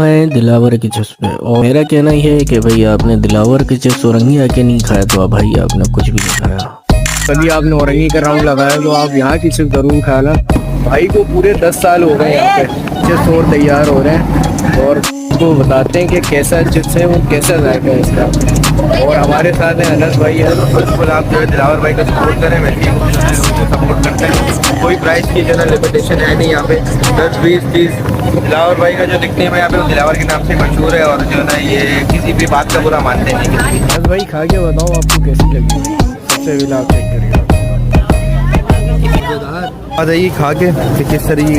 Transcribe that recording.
है दिलावर की चिप्स पे। और मेरा कहना यह है कि भाई आपने दिलावर की चिप्स औरंगी आके नहीं खाया तो भाई आपने कुछ भी नहीं खाया। कभी आपने औरंगी का राउंड लगाया तो आप यहाँ की चिप्स जरूर खाना। भाई को पूरे 10 साल हो गए यहाँ पे चिप्स और तैयार हो रहे हैं और वो बताते हैं कि कैसा चिप्स है, वो कैसा जायका है इसका। और हमारे साथ है अनस भाई है। बिल्कुल आप जो है दिलावर भाई का सपोर्ट करें, वैसे ही उसको सपोर्ट करते हैं। कोई प्राइस की जो है लिमिटेशन है नहीं यहाँ पे, 10 20 30। दिलावर भाई का जो दिखने में यहाँ पे वो दिलावर के नाम से मशहूर है और जो है ना ये किसी भी बात का बुरा मानते नहीं किसी भी। अनस भाई खा के बताओ आपको कैसी लगी, सबसे पहले आप चेक करिए। आ जाइए खा के किस तरीके